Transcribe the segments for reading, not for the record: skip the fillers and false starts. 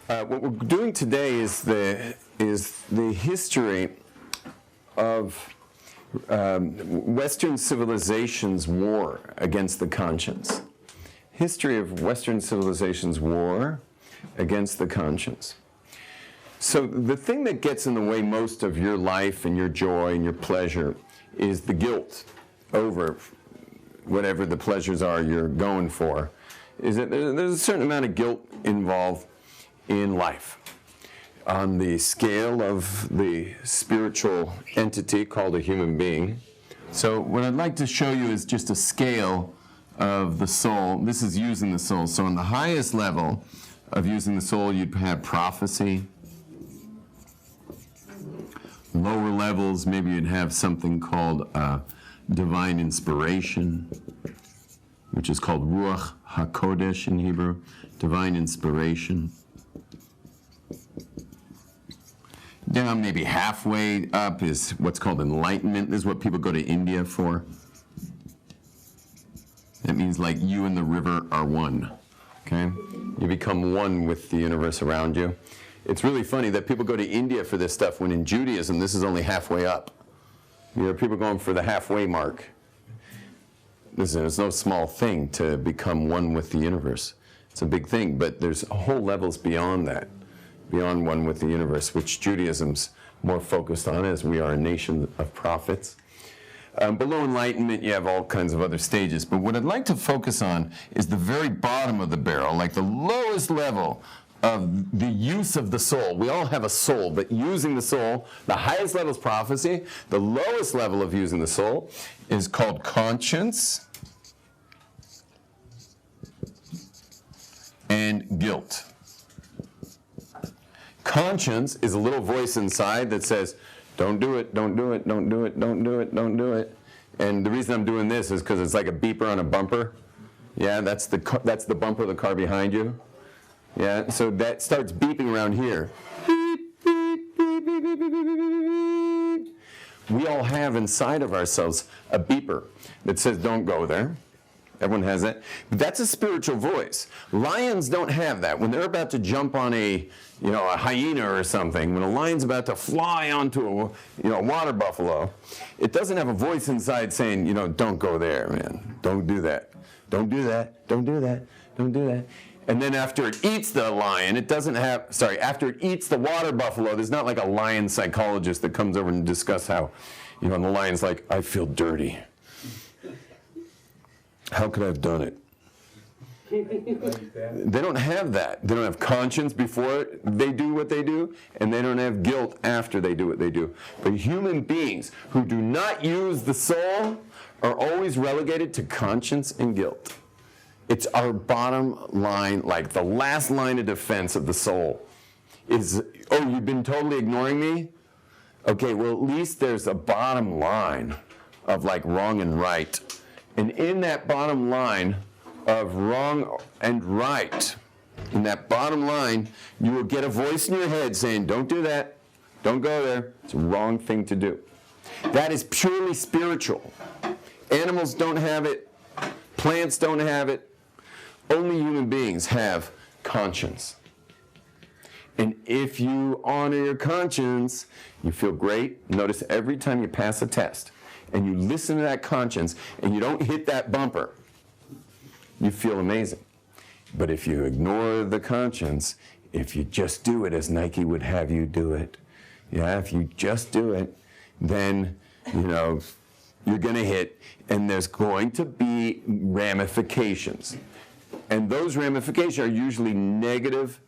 What we're doing today is the history of Western civilization's war against the conscience. History of Western civilization's war against the conscience. So the thing that gets in the way most of your life and your joy and your pleasure is the guilt over whatever the pleasures are you're going for. Is that there's a certain amount of guilt involved in life on the scale of the spiritual entity called a human being. So what I'd like to show you is just a scale of the soul. This is using the soul. So on the highest level of using the soul, you'd have prophecy. Lower levels, maybe you'd have something called divine inspiration, which is called Ruach HaKodesh in Hebrew, divine inspiration. Down maybe halfway up is what's called enlightenment. This is what people go to India for. That means like you and the river are one, okay? You become one with the universe around you. It's really funny that people go to India for this stuff when in Judaism this is only halfway up. You know, people going for the halfway mark. Listen, it's no small thing to become one with the universe. It's a big thing, but there's whole levels beyond that, beyond one with the universe, which Judaism's more focused on, as we are a nation of prophets. Below enlightenment, you have all kinds of other stages, but what I'd like to focus on is the very bottom of the barrel, like the lowest level of the use of the soul. We all have a soul, but using the soul, the highest level is prophecy. The lowest level of using the soul is called conscience and guilt. Conscience is a little voice inside that says, don't do it, don't do it, don't do it, don't do it, don't do it. And the reason I'm doing this is because it's like a beeper on a bumper. Yeah, that's the bumper of the car behind you. Yeah, so that starts beeping around here. Beep, beep, beep, beep, beep, beep, beep, beep. We all have inside of ourselves a beeper that says, don't go there. Everyone has that. But that's a spiritual voice. Lions don't have that. When they're about to jump on a hyena or something, when a lion's about to fly onto a water buffalo, it doesn't have a voice inside saying, don't go there, man. Don't do that. Don't do that. Don't do that. Don't do that. And then after it eats the lion, after it eats the water buffalo, there's not like a lion psychologist that comes over and discuss how, and the lion's like, I feel dirty. How could I have done it? They don't have that. They don't have conscience before they do what they do, and they don't have guilt after they do what they do. But human beings who do not use the soul are always relegated to conscience and guilt. It's our bottom line, like the last line of defense of the soul is, oh, you've been totally ignoring me? Okay, well, at least there's a bottom line of like wrong and right. And in that bottom line of wrong and right, in that bottom line, you will get a voice in your head saying, don't do that, don't go there, it's a wrong thing to do. That is purely spiritual. Animals don't have it, plants don't have it, only human beings have conscience. And if you honor your conscience, you feel great. Notice every time you pass a test and you listen to that conscience and you don't hit that bumper, you feel amazing. But if you ignore the conscience, if you just do it as Nike would have you do it, if you just do it, then, you're going to hit, and there's going to be ramifications. And those ramifications are usually negative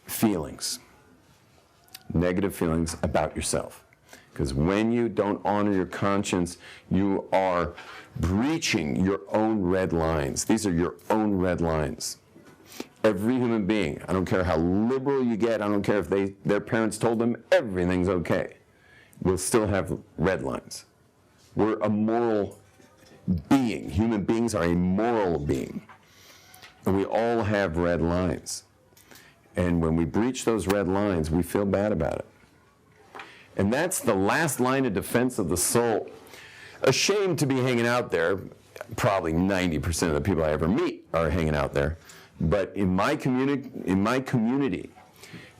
feelings about yourself. Because when you don't honor your conscience, you are breaching your own red lines. These are your own red lines. Every human being, I don't care how liberal you get, I don't care if their parents told them everything's okay, will still have red lines. We're a moral being. Human beings are a moral being. And we all have red lines. And when we breach those red lines, we feel bad about it. And that's the last line of defense of the soul. Ashamed to be hanging out there. Probably 90% of the people I ever meet are hanging out there. But in my community,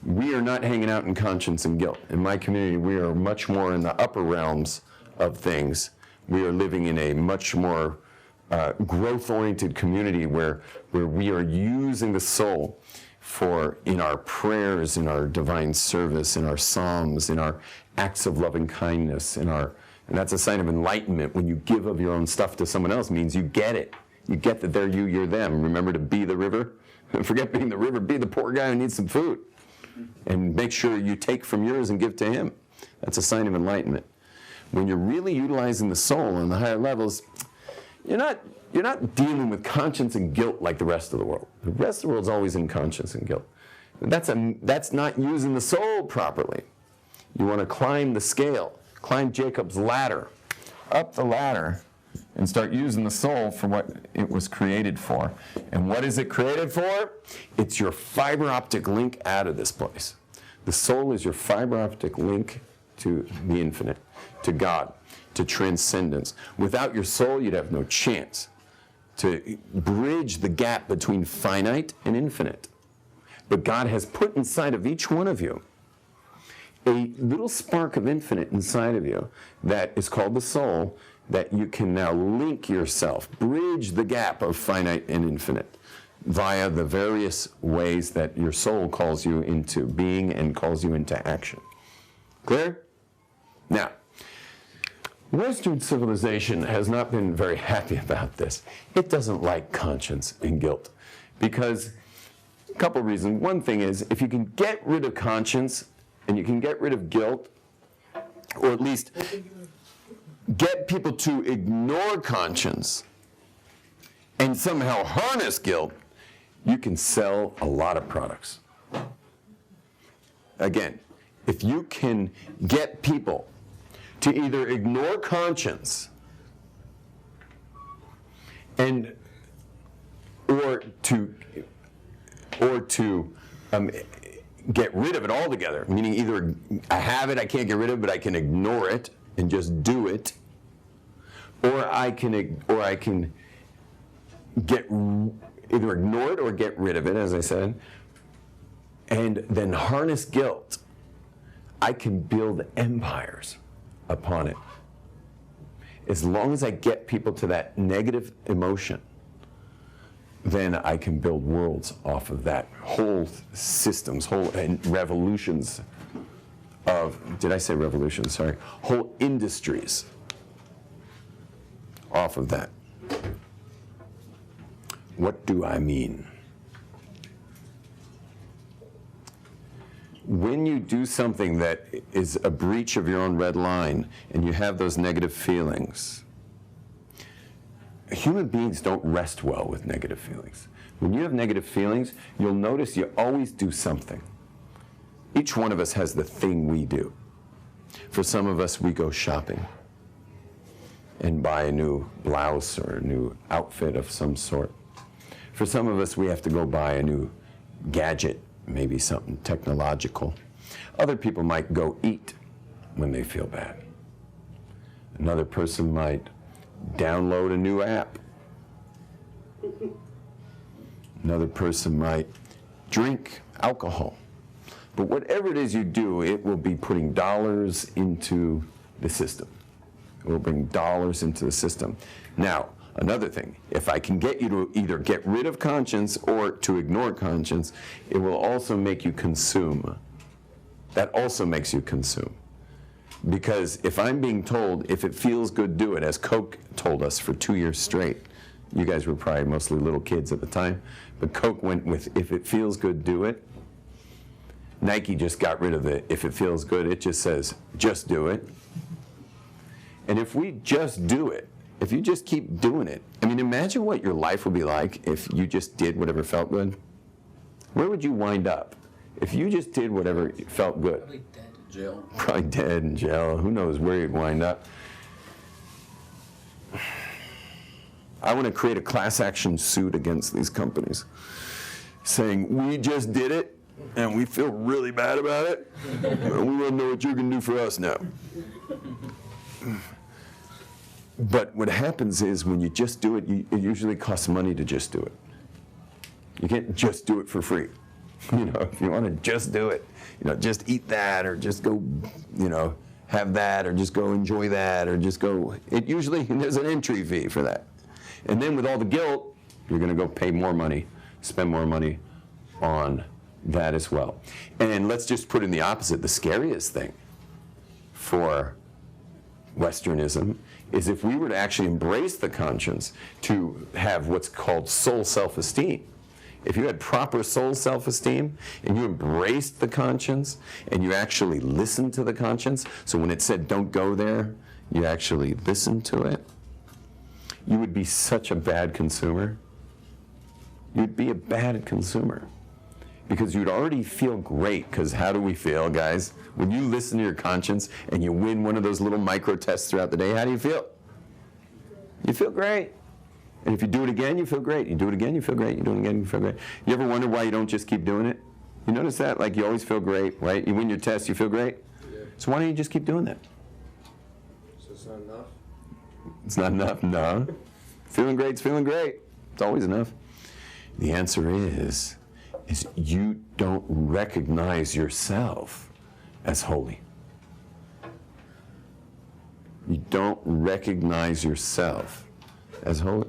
we are not hanging out in conscience and guilt. In my community, we are much more in the upper realms of things. We are living in a much more growth-oriented community where we are using the soul in our prayers, in our divine service, in our psalms, in our acts of loving kindness, and that's a sign of enlightenment. When you give of your own stuff to someone else, means you get it. You get that they're you, you're them. Remember to be the river? Forget being the river, be the poor guy who needs some food. And make sure you take from yours and give to him. That's a sign of enlightenment. When you're really utilizing the soul on the higher levels, you're not dealing with conscience and guilt like the rest of the world. The rest of the world's always in conscience and guilt. That's not using the soul properly. You want to climb the scale, climb Jacob's ladder, up the ladder, and start using the soul for what it was created for. And what is it created for? It's your fiber optic link out of this place. The soul is your fiber optic link to the infinite, to God, to transcendence. Without your soul, you'd have no chance to bridge the gap between finite and infinite. But God has put inside of each one of you a little spark of infinite inside of you that is called the soul, that you can now link yourself, bridge the gap of finite and infinite via the various ways that your soul calls you into being and calls you into action. Clear? Now, Western civilization has not been very happy about this. It doesn't like conscience and guilt because a couple reasons. One thing is, if you can get rid of conscience and you can get rid of guilt, or at least get people to ignore conscience and somehow harness guilt, you can sell a lot of products. Again, if you can get people to either ignore conscience or to get rid of it altogether, meaning either I have it, I can't get rid of it, but I can ignore it and just do it, or I can get either ignore it or get rid of it, as I said, and then harness guilt. I can build empires upon it. As long as I get people to that negative emotion, then I can build worlds off of that. Whole systems, and revolutions of, did I say revolutions? Sorry. Whole industries off of that. What do I mean? When you do something that is a breach of your own red line and you have those negative feelings, human beings don't rest well with negative feelings. When you have negative feelings, you'll notice you always do something. Each one of us has the thing we do. For some of us, we go shopping and buy a new blouse or a new outfit of some sort. For some of us, we have to go buy a new gadget, maybe something technological. Other people might go eat when they feel bad. Another person might download a new app. Another person might drink alcohol. But whatever it is you do, it will be putting dollars into the system. It will bring dollars into the system. Now, another thing, if I can get you to either get rid of conscience or to ignore conscience, it will also make you consume. That also makes you consume. Because if I'm being told, if it feels good, do it, as Coke told us for 2 years straight. You guys were probably mostly little kids at the time, but Coke went with, if it feels good, do it. Nike just got rid of the, if it feels good, it just says, just do it. And if we just do it, if you just keep doing it, I mean, imagine what your life would be like if you just did whatever felt good. Where would you wind up if you just did whatever felt good? Probably dead in jail. Probably dead in jail. Who knows where you'd wind up. I want to create a class action suit against these companies saying, we just did it, and we feel really bad about it, and we want to know what you're going to do for us now. But what happens is when you just do it, it usually costs money to just do it. You can't just do it for free. If you want to just do it, just eat that, or just go, have that, or just go enjoy that, or just go. Usually there's an entry fee for that. And then with all the guilt, you're going to go pay more money, spend more money on that as well. And let's just put in the opposite. The scariest thing for Westernism is if we were to actually embrace the conscience to have what's called soul self-esteem. If you had proper soul self-esteem and you embraced the conscience and you actually listened to the conscience, so when it said don't go there, you actually listened to it, you would be such a bad consumer. You'd be a bad consumer because you'd already feel great, because how do we feel, guys? When you listen to your conscience and you win one of those little micro tests throughout the day, how do you feel? You feel great. And if you do it again, you feel great. You do it again, you feel great. You do it again, you feel great. You ever wonder why you don't just keep doing it? You notice that? Like, you always feel great, right? You win your test, you feel great? Yeah. So why don't you just keep doing that? So it's not enough? It's not enough? No. Feeling great's feeling great. It's always enough. The answer is you don't recognize yourself as holy. You don't recognize yourself as holy.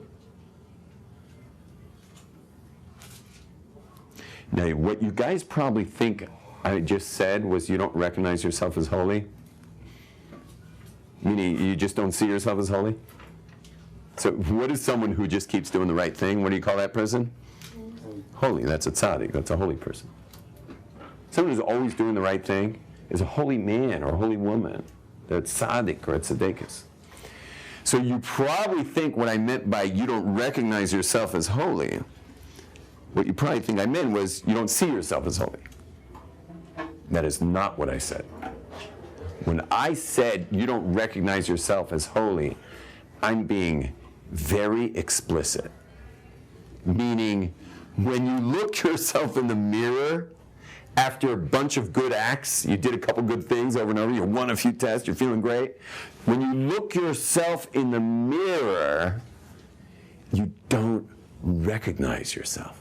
Now, what you guys probably think I just said was you don't recognize yourself as holy. Meaning you just don't see yourself as holy? So what is someone who just keeps doing the right thing? What do you call that person? Holy. That's a tzaddik. That's a holy person. Someone who's always doing the right thing is a holy man or a holy woman. They're a tzaddik or a tzaddikus. So you probably think what I meant by you don't recognize yourself as holy, what you probably think I meant was you don't see yourself as holy. That is not what I said. When I said you don't recognize yourself as holy, I'm being very explicit. Meaning, when you look yourself in the mirror after a bunch of good acts, you did a couple good things over and over, you won a few tests, you're feeling great. When you look yourself in the mirror, you don't recognize yourself.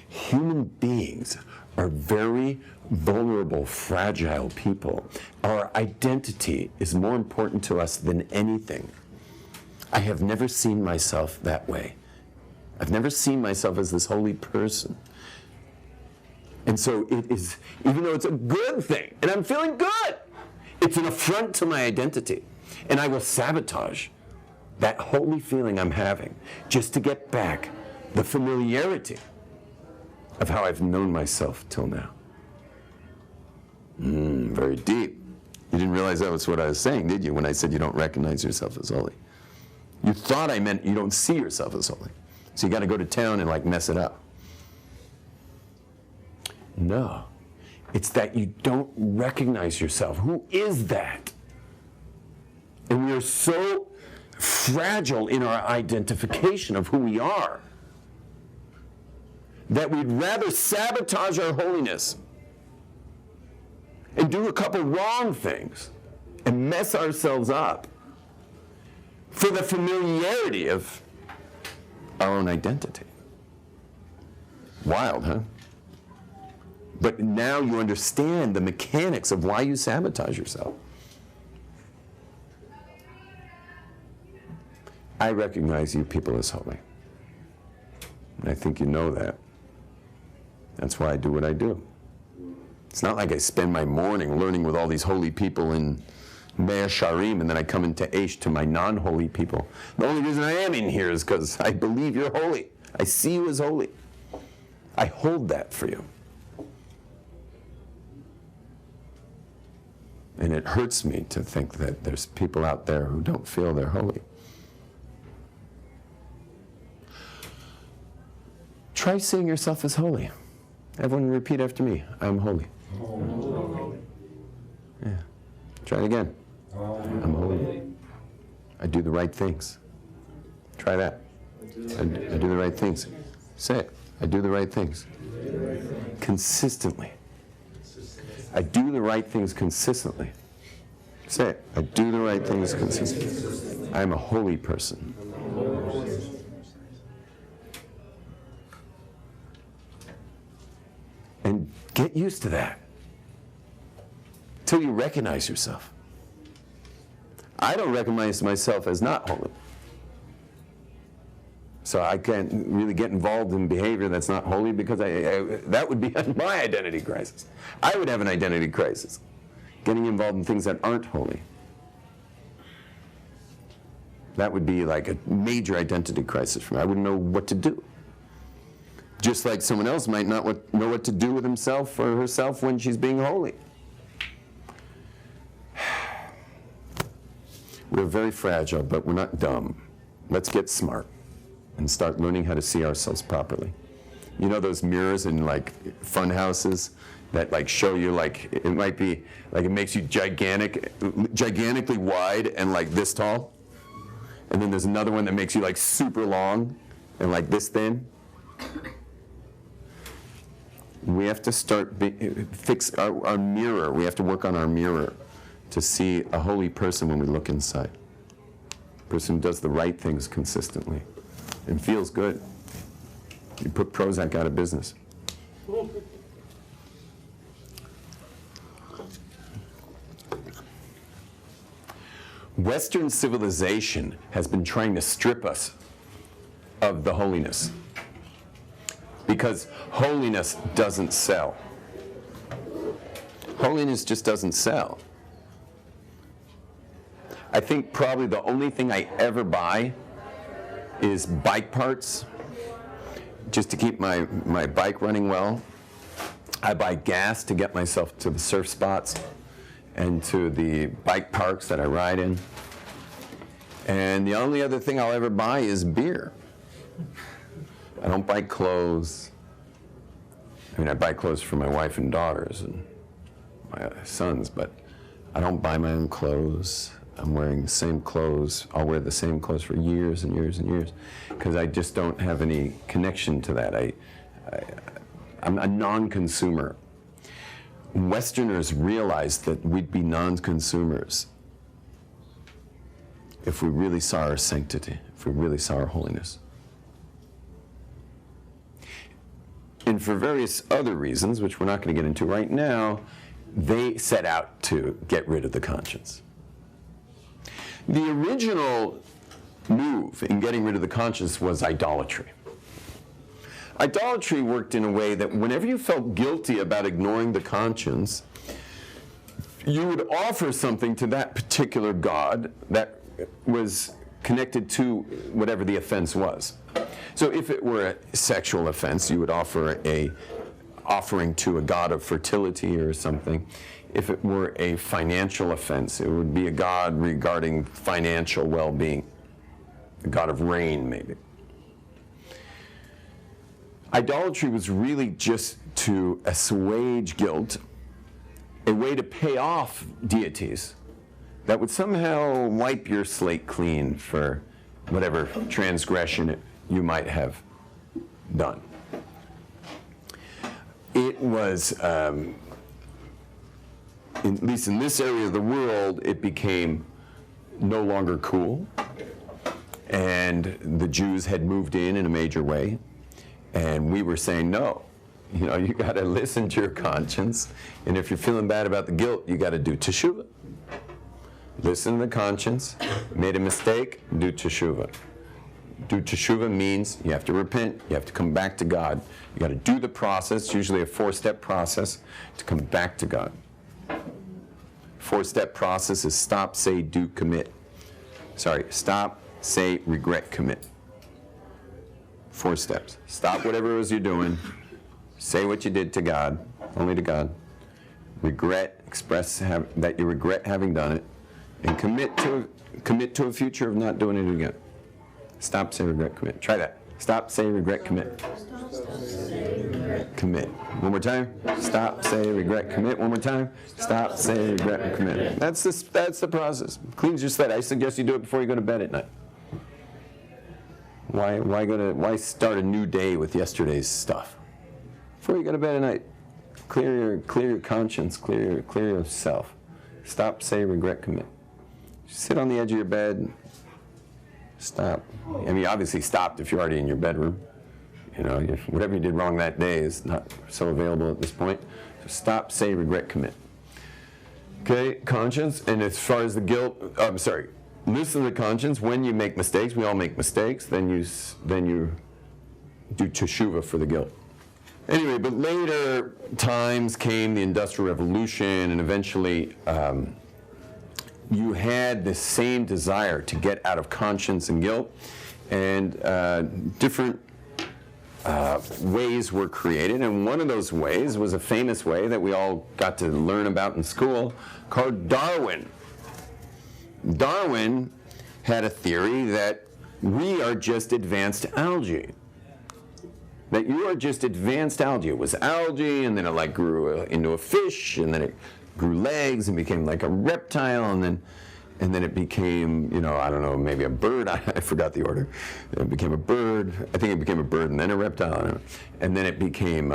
Human beings are very vulnerable, fragile people. Our identity is more important to us than anything. I have never seen myself that way. I've never seen myself as this holy person. And so it is, even though it's a good thing, and I'm feeling good, it's an affront to my identity. And I will sabotage that holy feeling I'm having just to get back the familiarity of how I've known myself till now. Very deep. You didn't realize that was what I was saying, did you, when I said you don't recognize yourself as holy? You thought I meant you don't see yourself as holy. So you got to go to town and like mess it up. No. It's that you don't recognize yourself. Who is that? And we are so fragile in our identification of who we are that we'd rather sabotage our holiness and do a couple wrong things and mess ourselves up for the familiarity of our own identity. Wild, huh? But now you understand the mechanics of why you sabotage yourself. I recognize you people as holy. And I think you know that. That's why I do what I do. It's not like I spend my morning learning with all these holy people in Mea Sharim, and then I come into Aish to my non-holy people. The only reason I am in here is because I believe you're holy. I see you as holy. I hold that for you. And it hurts me to think that there's people out there who don't feel they're holy. Try seeing yourself as holy. Everyone repeat after me. I'm holy. Holy. Yeah. Try it again. I'm holy. I do the right things. Try that. I do the right things. Say it. I do the right things. Consistently. I do the right things consistently. Say it. I do the right things consistently. I am a holy person. And get used to that until you recognize yourself. I don't recognize myself as not holy. So I can't really get involved in behavior that's not holy because that would be my identity crisis. I would have an identity crisis, getting involved in things that aren't holy. That would be like a major identity crisis for me. I wouldn't know what to do. Just like someone else might not know what to do with himself or herself when she's being holy. We're very fragile, but we're not dumb. Let's get smart and start learning how to see ourselves properly. You know those mirrors in like fun houses that like show you like, it might be like it makes you gigantically wide and like this tall? And then there's another one that makes you like super long and like this thin. We have to start fix our mirror. We have to work on our mirror to see a holy person when we look inside. A person who does the right things consistently and feels good. You put Prozac out of business. Western civilization has been trying to strip us of the holiness because holiness doesn't sell. Holiness just doesn't sell. I think probably the only thing I ever buy is bike parts, just to keep my bike running well. I buy gas to get myself to the surf spots and to the bike parks that I ride in. And the only other thing I'll ever buy is beer. I don't buy clothes. I mean, I buy clothes for my wife and daughters and my sons, but I don't buy my own clothes. I'm wearing the same clothes. I'll wear the same clothes for years and years and years because I just don't have any connection to that. I'm a non-consumer. Westerners realized that we'd be non-consumers if we really saw our sanctity, if we really saw our holiness. And for various other reasons, which we're not going to get into right now, they set out to get rid of the conscience. The original move in getting rid of the conscience was idolatry. Idolatry worked in a way that whenever you felt guilty about ignoring the conscience, you would offer something to that particular god that was connected to whatever the offense was. So if it were a sexual offense, you would offer a offering to a god of fertility or something. If it were a financial offense, it would be a god regarding financial well-being, a god of rain, maybe. Idolatry was really just to assuage guilt, a way to pay off deities that would somehow wipe your slate clean for whatever transgression you might have done. It was, at least in this area of the world, it became no longer cool, and the Jews had moved in a major way. And we were saying, no, you know, you got to listen to your conscience. And if you're feeling bad about the guilt, you got to do teshuvah. Listen to the conscience. Made a mistake, do teshuvah. Do teshuvah means you have to repent. You have to come back to God. You got to do the process, usually a 4-step process, to come back to God. 4-step process is stop, say, do, commit. Sorry, stop, say, regret, commit. 4 steps. Stop whatever it was you're doing. Say what you did to God, only to God. Regret, express that you regret having done it, and commit to a future of not doing it again. Stop, say, regret, commit. Try that. Stop, say, regret, commit. Stop, say, regret. Commit. One more time. Stop, say, regret, commit. One more time. Stop, say, regret, commit. That's the process. Cleans your slate. I suggest you do it before you go to bed at night. Why start a new day with yesterday's stuff? Before you go to bed at night, clear your conscience, clear yourself, Stop, say, regret, commit. Sit on the edge of your bed. Stop. I mean, you obviously stopped if you're already in your bedroom. You know, whatever you did wrong that day is not so available at this point. So stop, say, regret, commit. Okay, conscience. And as far as the guilt, listen to the conscience. When you make mistakes, we all make mistakes. Then you do teshuvah for the guilt. Anyway, but later times came the Industrial Revolution, and eventually you had the same desire to get out of conscience and guilt, and different ways were created, and one of those ways was a famous way that we all got to learn about in school called Darwin. Darwin had a theory that we are just advanced algae. That you are just advanced algae. It was algae, and then it grew into a fish, and then it grew legs and became like a reptile, and then it became, I don't know, maybe a bird. I forgot the order. It became a bird. I think it became a bird and then a reptile. I don't know. And then it became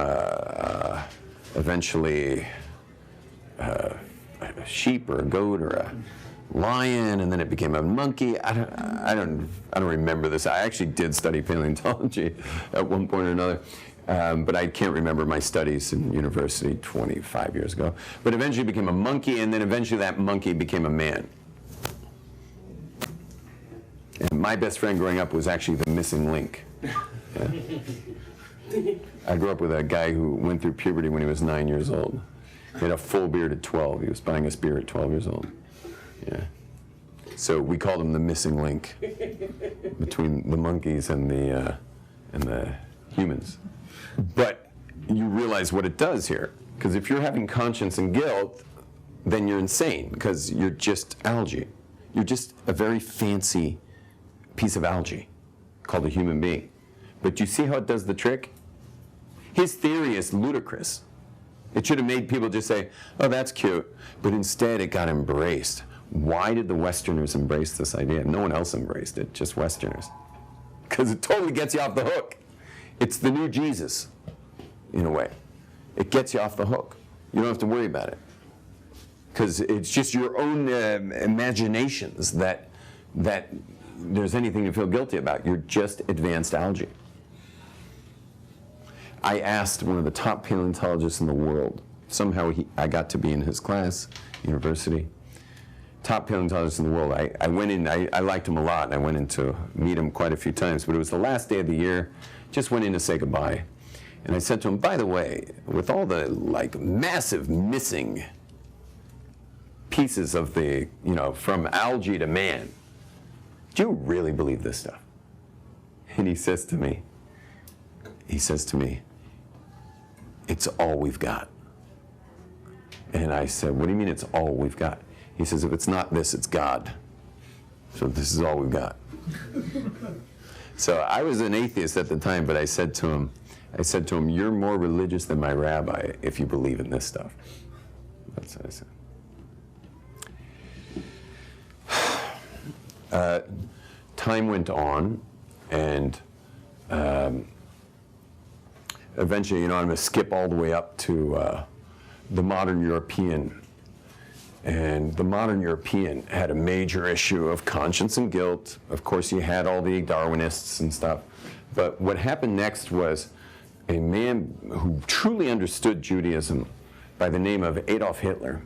eventually a sheep or a goat or a lion, and then it became a monkey. I don't remember this. I actually did study paleontology at one point or another, but I can't remember my studies in university 25 years ago. But eventually it became a monkey, and then eventually that monkey became a man. And my best friend growing up was actually the missing link. Yeah. I grew up with a guy who went through puberty when he was 9 years old. He had a full beard at 12. He was buying us beer at 12 years old. Yeah. So we called him the missing link between the monkeys and the humans. But you realize what it does here, because if you're having conscience and guilt, then you're insane, because you're just algae. You're just a very fancy piece of algae called a human being. But you see how it does the trick? His theory is ludicrous. It should have made people just say, oh, that's cute. But instead, it got embraced. Why did the Westerners embrace this idea? No one else embraced it, just Westerners. Because it totally gets you off the hook. It's the new Jesus, in a way. It gets you off the hook. You don't have to worry about it. Because it's just your own imaginations that there's anything to feel guilty about. You're just advanced algae. I asked one of the top paleontologists in the world. Somehow I got to be in his class, university. Top paleontologist in the world. I went in, I liked him a lot, and I went in to meet him quite a few times, but it was the last day of the year. Just went in to say goodbye. And I said to him, by the way, with all the massive missing pieces of the, from algae to man, do you really believe this stuff? And he says to me, it's all we've got. And I said, what do you mean it's all we've got? He says, if it's not this, it's God. So this is all we've got. So I was an atheist at the time, but I said to him, you're more religious than my rabbi if you believe in this stuff. That's what I said. Time went on, and eventually, I'm going to skip all the way up to the modern European. And the modern European had a major issue of conscience and guilt. Of course, you had all the Darwinists and stuff. But what happened next was a man who truly understood Judaism by the name of Adolf Hitler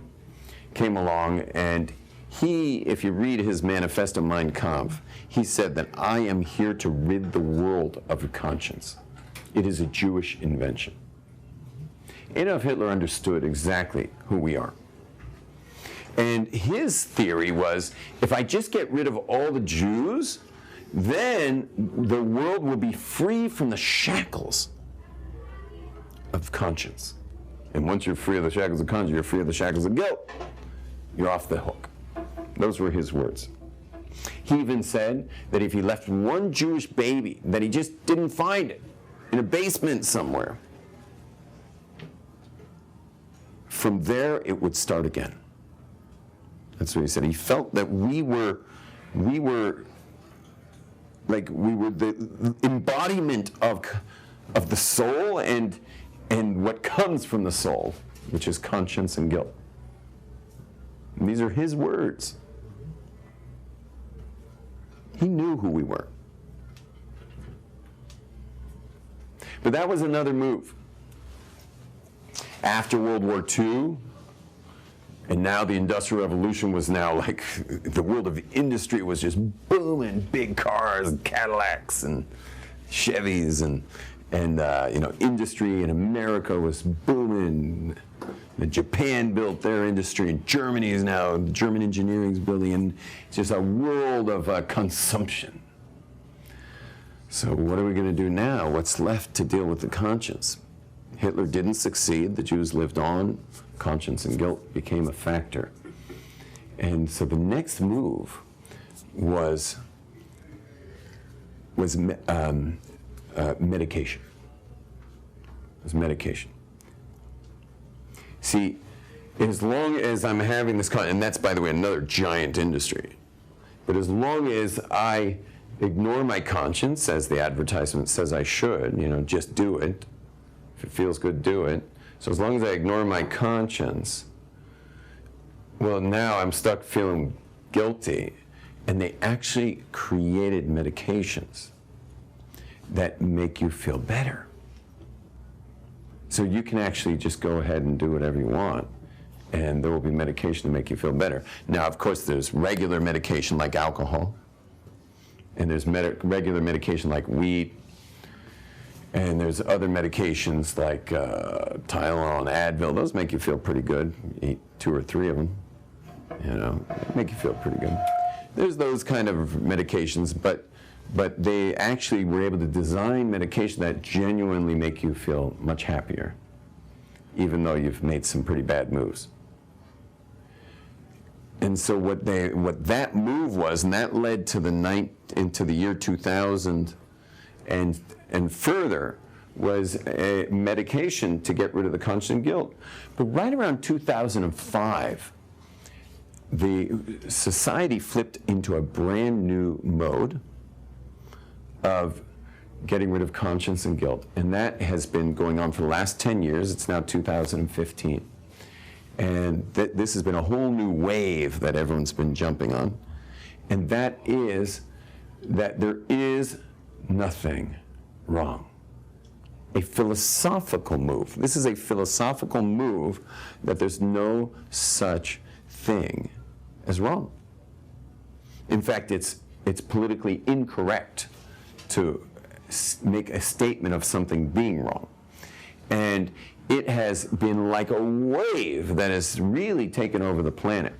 came along, and he, if you read his manifesto Mein Kampf, he said that I am here to rid the world of conscience. It is a Jewish invention. Adolf Hitler understood exactly who we are. And his theory was, if I just get rid of all the Jews, then the world will be free from the shackles of conscience. And once you're free of the shackles of conscience, you're free of the shackles of guilt. You're off the hook. Those were his words. He even said that if he left one Jewish baby, that he just didn't find it in a basement somewhere, from there it would start again. That's what he said. He felt that we were the embodiment of the soul and what comes from the soul, which is conscience and guilt. And these are his words. He knew who we were. But that was another move. After World War II, and now the Industrial Revolution was now like, the world of industry was just booming, big cars, and Cadillacs, and Chevys, and industry in America was booming. And Japan built their industry, and Germany is now, German engineering is building, and it's just a world of consumption. So what are we going to do now? What's left to deal with the conscience? Hitler didn't succeed. The Jews lived on. Conscience and guilt became a factor. And so the next move was medication. It was medication. See, as long as I'm having this, and that's, by the way, another giant industry, but as long as I ignore my conscience, as the advertisement says I should, just do it. If it feels good, do it. So as long as I ignore my conscience, well, now I'm stuck feeling guilty. And they actually created medications that make you feel better. So you can actually just go ahead and do whatever you want, and there will be medication to make you feel better. Now, of course, there's regular medication like alcohol, and there's regular medication like weed, and there's other medications like Tylenol and Advil. Those make you feel pretty good. Eat 2 or 3 of them, make you feel pretty good. There's those kind of medications, but they actually were able to design medication that genuinely make you feel much happier, even though you've made some pretty bad moves. And so what that move was, and that led to into the year 2000 and further, was a medication to get rid of the conscience and guilt. But right around 2005, the society flipped into a brand new mode of getting rid of conscience and guilt. And that has been going on for the last 10 years. It's now 2015. And this has been a whole new wave that everyone's been jumping on. And that is that there is nothing wrong. A philosophical move. This is a philosophical move that there's no such thing as wrong. In fact, it's politically incorrect to make a statement of something being wrong. And it has been like a wave that has really taken over the planet.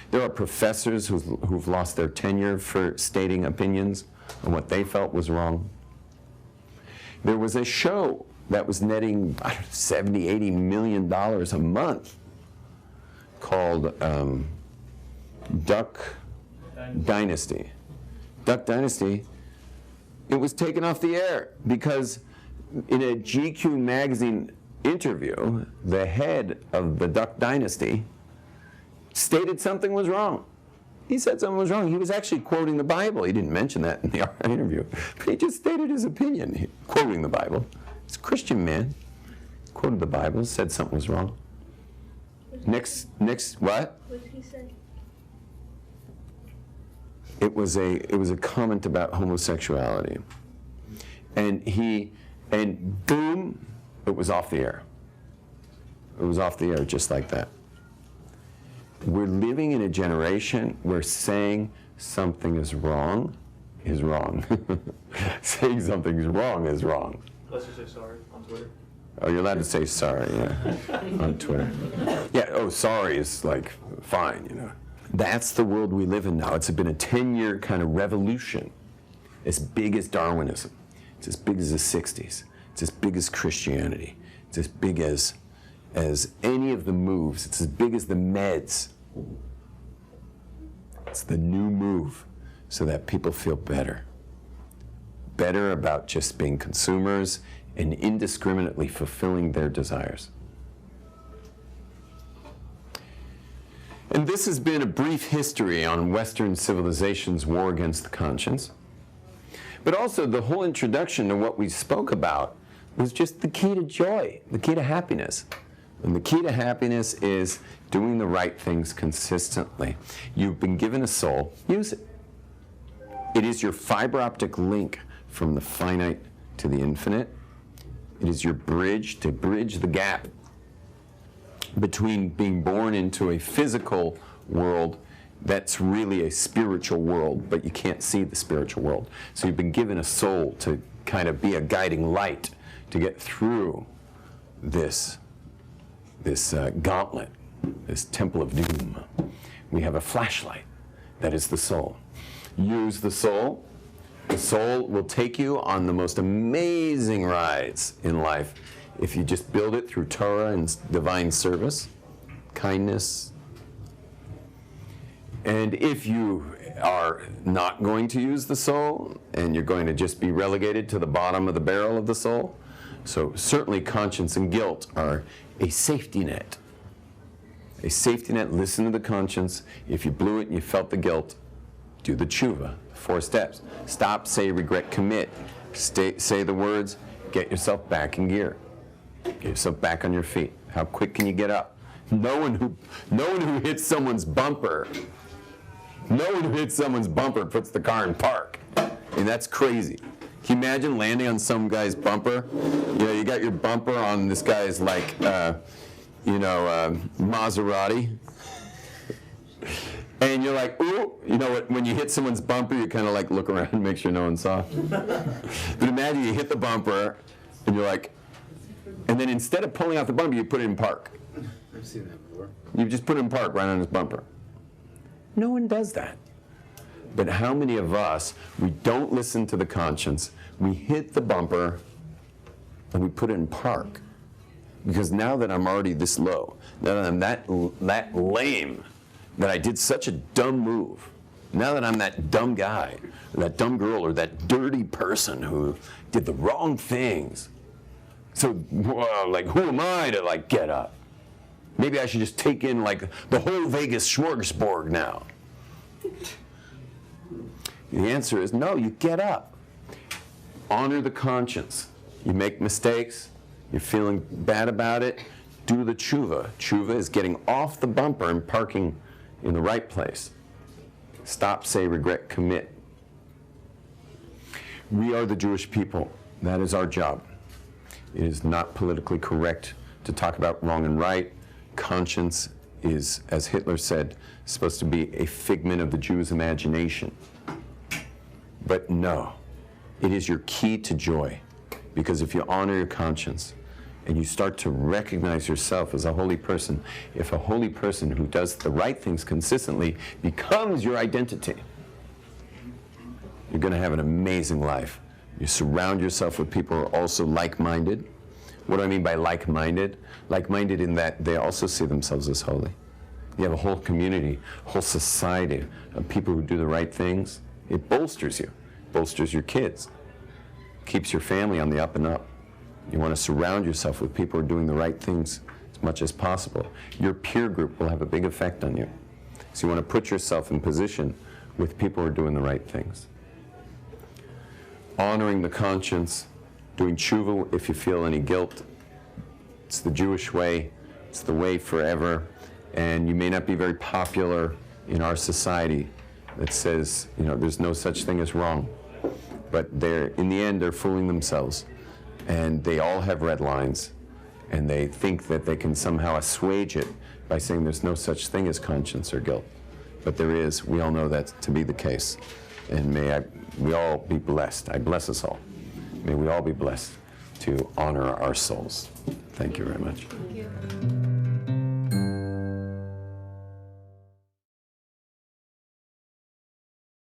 There are professors who've lost their tenure for stating opinions on what they felt was wrong. There was a show that was netting $70–80 million a month called Duck Dynasty. Duck Dynasty, it was taken off the air because in a GQ magazine interview, the head of the Duck Dynasty stated something was wrong. He said something was wrong. He was actually quoting the Bible. He didn't mention that in the interview, but he just stated his opinion, quoting the Bible. He's a Christian man. Quoted the Bible, said something was wrong. Next, what? What did he say? It was a comment about homosexuality, and boom, it was off the air. It was off the air just like that. We're living in a generation where saying something is wrong is wrong. Saying something is wrong is wrong. Let's just say sorry on Twitter. Oh, you're allowed to say sorry, yeah, on Twitter. Yeah, sorry is like fine, That's the world we live in now. It's been a 10-year kind of revolution, as big as Darwinism. It's as big as the 60s. It's as big as Christianity. It's as big as any of the moves. It's as big as the meds. It's the new move so that people feel better. Better about just being consumers and indiscriminately fulfilling their desires. And this has been a brief history on Western civilization's war against the conscience. But also the whole introduction to what we spoke about was just the key to joy, the key to happiness, And the key to happiness is doing the right things consistently. You've been given a soul, use it. It is your fiber optic link from the finite to the infinite. It is your bridge to bridge the gap between being born into a physical world that's really a spiritual world, but you can't see the spiritual world. So you've been given a soul to kind of be a guiding light to get through this gauntlet, this temple of doom. We have a flashlight that is the soul. Use the soul. The soul will take you on the most amazing rides in life if you just build it through Torah and divine service, kindness. And if you are not going to use the soul and you're going to just be relegated to the bottom of the barrel of the soul, so certainly conscience and guilt are a safety net. A safety net, listen to the conscience. If you blew it and you felt the guilt, do the tshuva, 4 steps. Stop, say, regret, commit. Say the words, get yourself back in gear. Get yourself back on your feet. How quick can you get up? No one who hits someone's bumper, puts the car in park. And that's crazy. Can you imagine landing on some guy's bumper? You know, you got your bumper on this guy's Maserati. And you're like, ooh, you know what, when you hit someone's bumper, you kind of like look around and make sure no one saw. But imagine you hit the bumper, and you're like, and then instead of pulling out the bumper, you put it in park. I've seen that before. You just put it in park right on his bumper. No one does that. But how many of us, we don't listen to the conscience, we hit the bumper, and we put it in park? Because now that I'm already this low, now that I'm that lame, that I did such a dumb move, now that I'm that dumb guy, or that dumb girl, or that dirty person who did the wrong things, so who am I to get up? Maybe I should just take in the whole Vegas smorgasbord now. The answer is no, you get up. Honor the conscience. You make mistakes, you're feeling bad about it, do the tshuva. Tshuva is getting off the bumper and parking in the right place. Stop, say, regret, commit. We are the Jewish people. That is our job. It is not politically correct to talk about wrong and right. Conscience is, as Hitler said, supposed to be a figment of the Jew's imagination. But no, it is your key to joy. Because if you honor your conscience and you start to recognize yourself as a holy person, if a holy person who does the right things consistently becomes your identity, you're going to have an amazing life. You surround yourself with people who are also like-minded. What do I mean by like-minded? Like-minded in that they also see themselves as holy. You have a whole community, whole society of people who do the right things. It bolsters you, bolsters your kids, keeps your family on the up and up. You want to surround yourself with people who are doing the right things as much as possible. Your peer group will have a big effect on you. So you want to put yourself in position with people who are doing the right things. Honoring the conscience, doing tshuva if you feel any guilt. It's the Jewish way. It's the way forever. And you may not be very popular in our society that says, there's no such thing as wrong. But in the end, they're fooling themselves. And they all have red lines. And they think that they can somehow assuage it by saying there's no such thing as conscience or guilt. But there is. We all know that to be the case. And may we all be blessed. I bless us all. May we all be blessed to honor our souls. Thank you very much. Thank you.